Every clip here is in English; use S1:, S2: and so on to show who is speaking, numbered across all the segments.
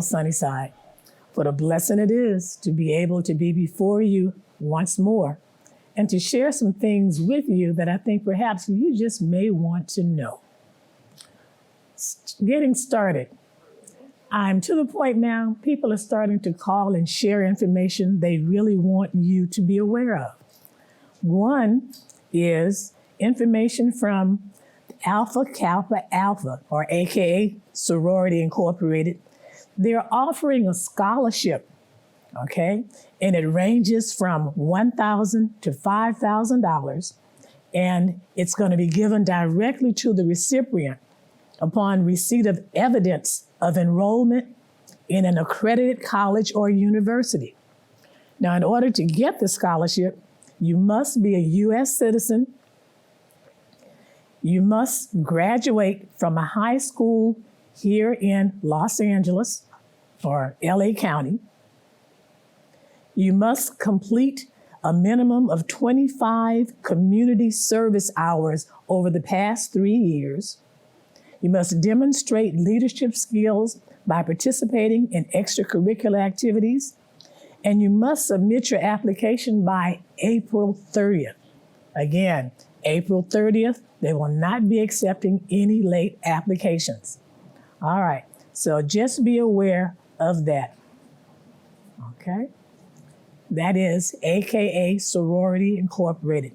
S1: Well, Sunnyside, what a blessing it is to be able to be before you once more and to share some things with you that I think perhaps you just may want to know. Getting started. I'm to the point now, people are starting to call and share information they really want you to be aware of. One is information from Alpha Kappa Alpha, or AKA Sorority Incorporated. They're offering a scholarship, okay? And it ranges from $1,000 to $5,000, and it's going to be given directly to the recipient upon receipt of evidence of enrollment in an accredited college or university. Now, in order to get the scholarship, you must be a U.S. citizen. You must graduate from a high school here in Los Angeles or LA County. You must complete a minimum of 25 community service hours over the past 3 years. You must demonstrate leadership skills by participating in extracurricular activities, and you must submit your application by April 30th. Again, April 30th, they will not be accepting any late applications. All right, so just be aware of that, okay? That is AKA Sorority Incorporated.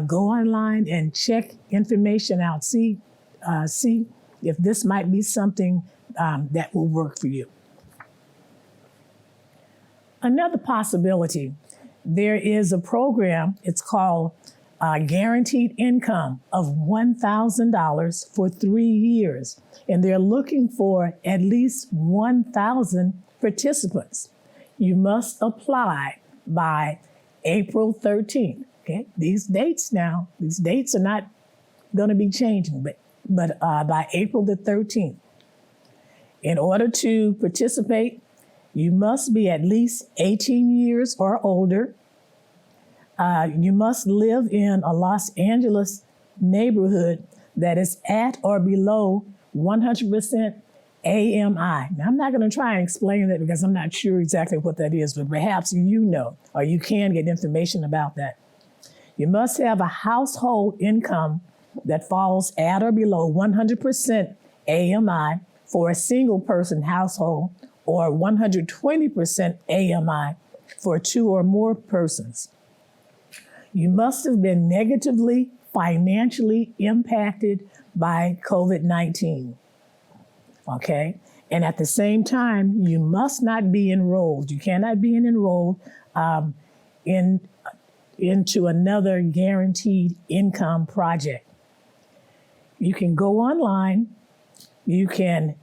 S1: Go online and check information out. See if this might be something that will work for you. Another possibility, there is a program, it's called Guaranteed Income of $1,000 for 3 years. And they're looking for at least 1,000 participants. You must apply by April 13th, okay? These dates are not gonna be changing, but by April the 13th. In order to participate, you must be at least 18 years or older. You must live in a Los Angeles neighborhood that is at or below 100% AMI. Now, I'm not going to try and explain that because I'm not sure exactly what that is, but perhaps you know, or you can get information about that. You must have a household income that falls at or below 100% AMI for a single person household, or 120% AMI for 2 or more persons. You must have been negatively financially impacted by COVID-19, okay? And at the same time, you must not be enrolled. You cannot be enrolled into another guaranteed income project. You can go online, you can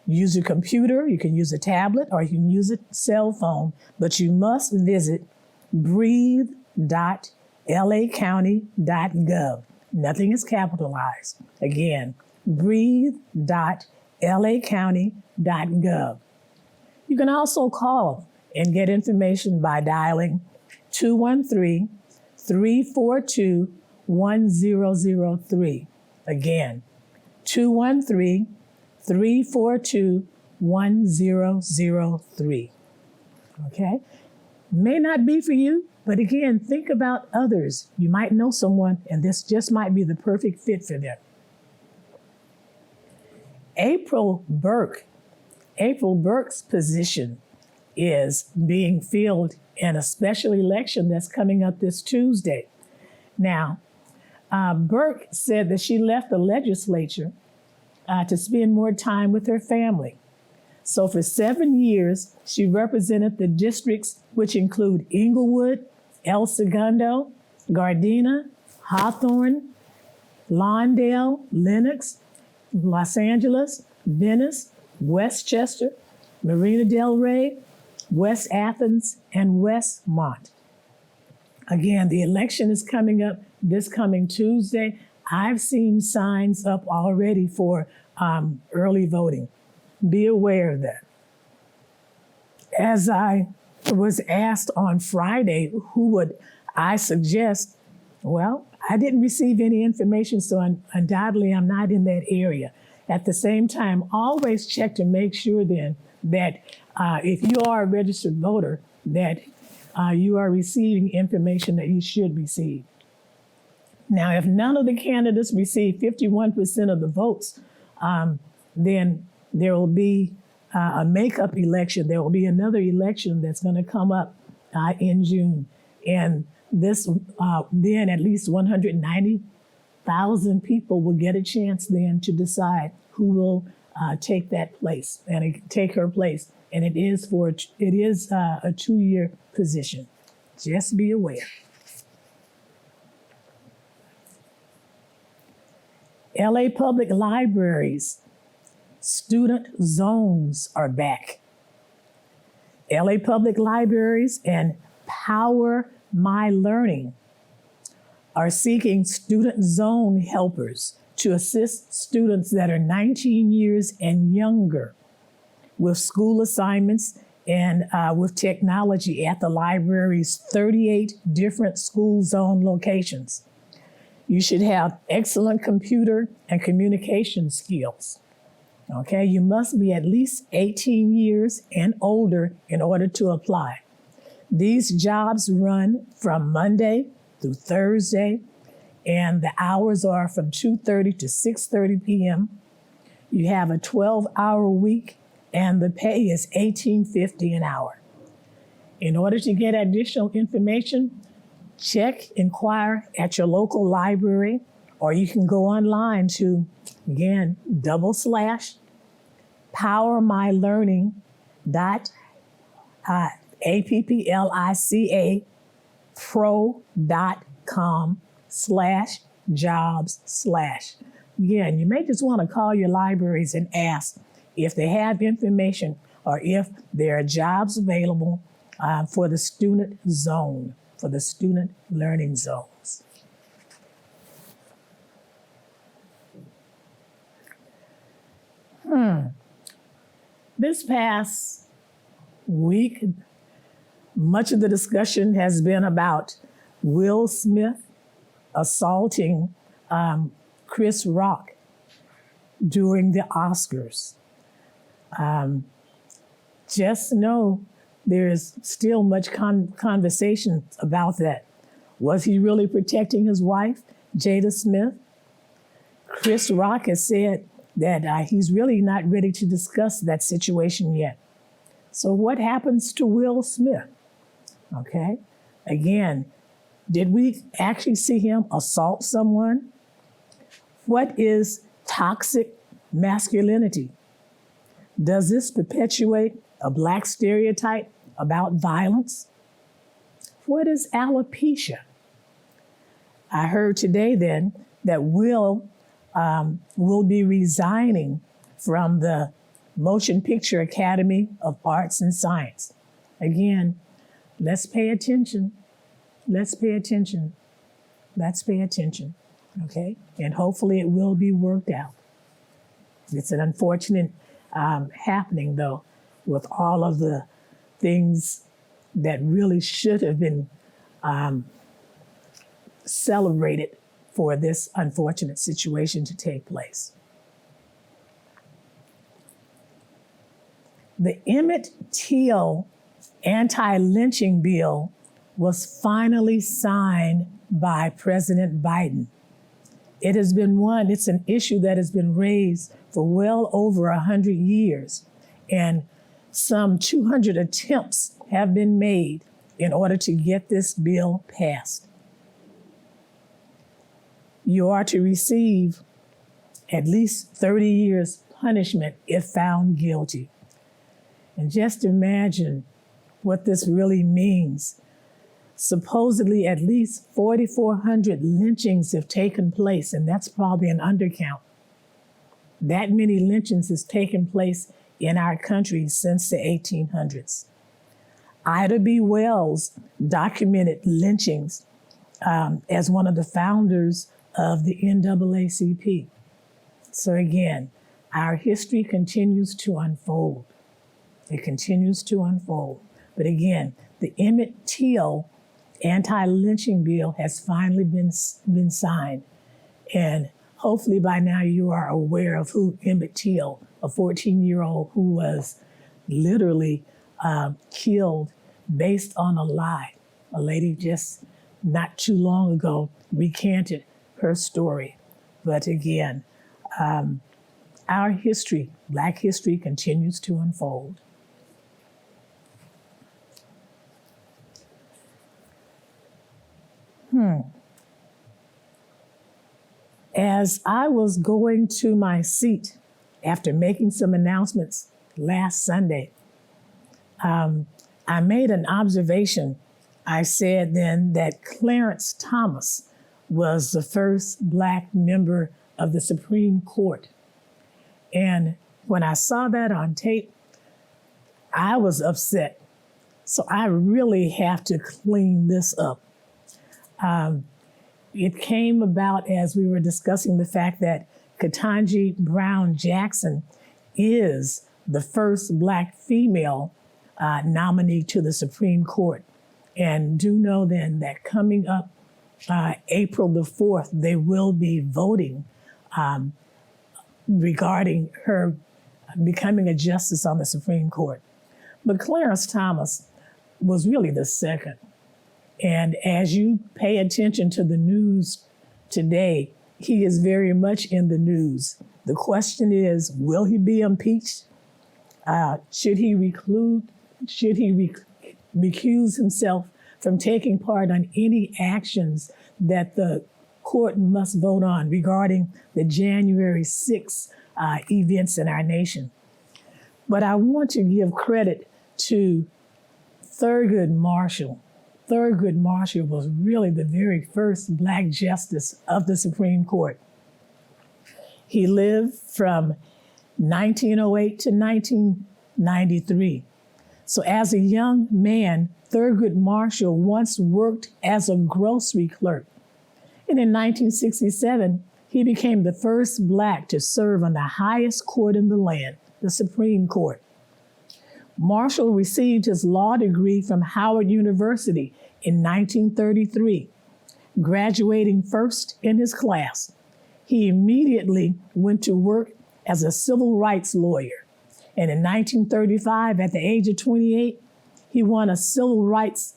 S1: use a computer, you can use a tablet, or you can use a cell phone, but you must visit breathe.lacounty.gov. Nothing is capitalized. Again, breathe.lacounty.gov. You can also call and get information by dialing 213-342-1003. Again, 213-342-1003. Okay? May not be for you, but again, think about others. You might know someone, and this just might be the perfect fit for them. April Burke's position is being filled in a special election that's coming up this Tuesday. Now, Burke said that she left the legislature to spend more time with her family. So for 7 years, she represented the districts which include Inglewood, El Segundo, Gardena, Hawthorne, Lawndale, Lenox, Los Angeles, Venice, Westchester, Marina del Rey, West Athens, and Westmont. Again, the election is coming up this coming Tuesday. I've seen signs up already for early voting. Be aware of that. As I was asked on Friday, who would I suggest? Well, I didn't receive any information, so undoubtedly I'm not in that area. At the same time, always check to make sure then that if you are a registered voter, that you are receiving information that you should receive. Now, if none of the candidates receive 51% of the votes, then there will be a makeup election. There will be another election that's going to come up in June. And this, then at least 190,000 people will get a chance then to decide who will take that place and take her place. And it is a 2-year position. Just be aware. LA Public Libraries student zones are back. LA Public Libraries and Power My Learning are seeking student zone helpers to assist students that are 19 years and younger with school assignments and with technology at the library's 38 different school zone locations. You should have excellent computer and communication skills. Okay, you must be at least 18 years and older in order to apply. These jobs run from Monday through Thursday, and the hours are from 2:30 to 6:30 p.m. You have a 12-hour week, and the pay is $18.50 an hour. In order to get additional information, inquire at your local library, or you can go online to, again, applicapro.jobs/. Again, you may just want to call your libraries and ask if they have information or if there are jobs available for the student zone, for the student learning zones. This past week, much of the discussion has been about Will Smith assaulting Chris Rock during the Oscars. Just know there is still much conversation about that. Was he really protecting his wife, Jada Smith? Chris Rock has said that he's really not ready to discuss that situation yet. So what happens to Will Smith? Okay, again, did we actually see him assault someone? What is toxic masculinity? Does this perpetuate a Black stereotype about violence? What is alopecia? I heard today then that Will be resigning from the Motion Picture Academy of Arts and Science. Again, let's pay attention. Let's pay attention. Let's pay attention, okay? And hopefully it will be worked out. It's an unfortunate happening, though, with all of the things that really should have been celebrated for this unfortunate situation to take place. The Emmett Till anti-lynching bill was finally signed by President Biden. It's an issue that has been raised for well over 100 years, and some 200 attempts have been made in order to get this bill passed. You are to receive at least 30 years punishment if found guilty. And just imagine what this really means. Supposedly at least 4,400 lynchings have taken place, and that's probably an undercount. That many lynchings has taken place in our country since the 1800s. Ida B. Wells documented lynchings as one of the founders of the NAACP. So again, our history continues to unfold. It continues to unfold. But again, the Emmett Till anti-lynching bill has finally been signed. And hopefully by now you are aware of who Emmett Till, a 14-year-old who was literally killed based on a lie. A lady just not too long ago recanted her story. But again, our history, Black history, continues to unfold. As I was going to my seat after making some announcements last Sunday, I made an observation. I said then that Clarence Thomas was the first Black member of the Supreme Court. And when I saw that on tape, I was upset. So I really have to clean this up. It came about as we were discussing the fact that Ketanji Brown Jackson is the first Black female nominee to the Supreme Court. And do know then that coming up April the 4th, they will be voting regarding her becoming a justice on the Supreme Court. But Clarence Thomas was really the second. And as you pay attention to the news today, he is very much in the news. The question is, will he be impeached? Should he recuse himself from taking part on any actions that the court must vote on regarding the January 6th events in our nation? But I want to give credit to Thurgood Marshall. Thurgood Marshall was really the very first Black justice of the Supreme Court. He lived from 1908 to 1993. So as a young man, Thurgood Marshall once worked as a grocery clerk. And in 1967, he became the first Black to serve on the highest court in the land, the Supreme Court. Marshall received his law degree from Howard University in 1933, graduating first in his class. He immediately went to work as a civil rights lawyer. And in 1935, at the age of 28, he won a civil rights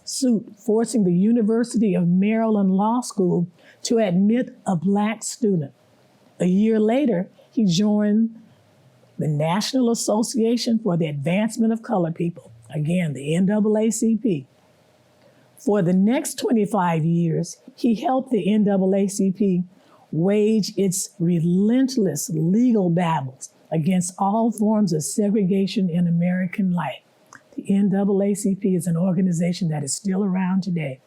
S1: suit forcing the University of Maryland Law School to admit a Black student. A year later, he joined the National Association for the Advancement of Colored People, again, the NAACP. For the next 25 years, he helped the NAACP wage its relentless legal battles against all forms of segregation in American life. The NAACP is an organization that is still around today.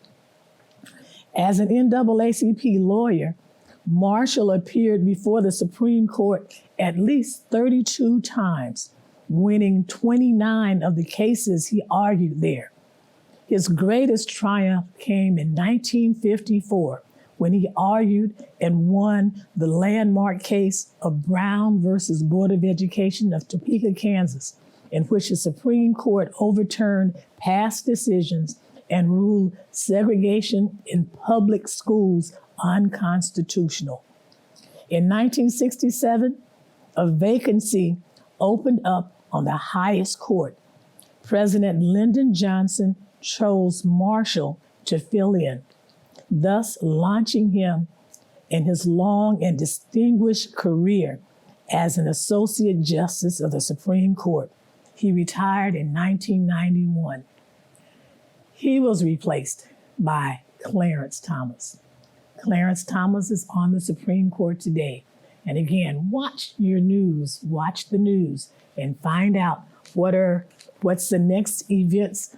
S1: As an NAACP lawyer, Marshall appeared before the Supreme Court at least 32 times, winning 29 of the cases he argued there. His greatest triumph came in 1954 when he argued and won the landmark case of Brown versus Board of Education of Topeka, Kansas, in which the Supreme Court overturned past decisions and ruled segregation in public schools unconstitutional. In 1967, a vacancy opened up on the highest court. President Lyndon Johnson chose Marshall to fill in, thus launching him in his long and distinguished career as an Associate Justice of the Supreme Court. He retired in 1991. He was replaced by Clarence Thomas. Clarence Thomas is on the Supreme Court today. And again, watch your news, watch the news, and find out what's the next events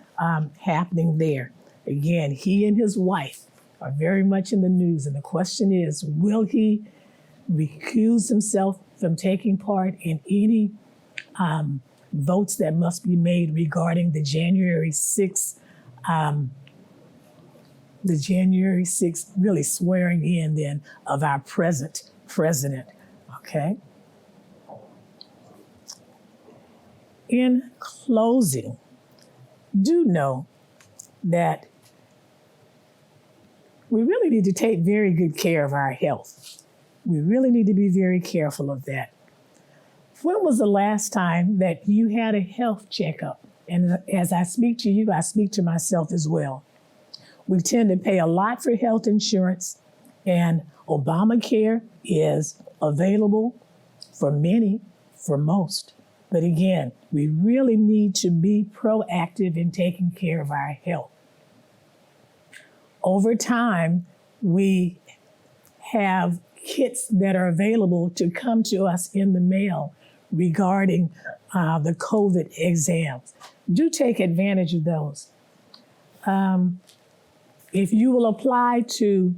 S1: happening there. Again, he and his wife are very much in the news. And the question is, will he recuse himself from taking part in any votes that must be made regarding the January 6th really swearing in then of our present president, okay? In closing, do know that we really need to take very good care of our health. We really need to be very careful of that. When was the last time that you had a health checkup? And as I speak to you, I speak to myself as well. We tend to pay a lot for health insurance, and Obamacare is available for many, for most. But again, we really need to be proactive in taking care of our health. Over time, we have kits that are available to come to us in the mail regarding the COVID exams. Do take advantage of those. If you will apply to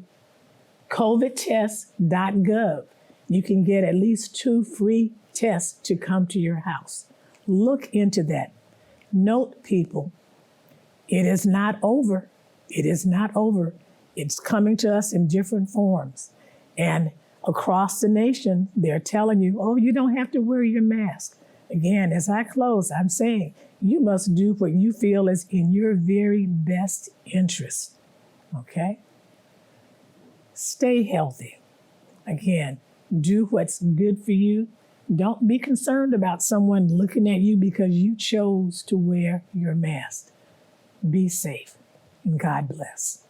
S1: covidtest.gov, you can get at least 2 free tests to come to your house. Look into that. Note, people, it is not over. It is not over. It's coming to us in different forms. And across the nation, they're telling you, oh, you don't have to wear your mask. Again, as I close, I'm saying you must do what you feel is in your very best interest. Okay? Stay healthy. Again, do what's good for you. Don't be concerned about someone looking at you because you chose to wear your mask. Be safe, and God bless.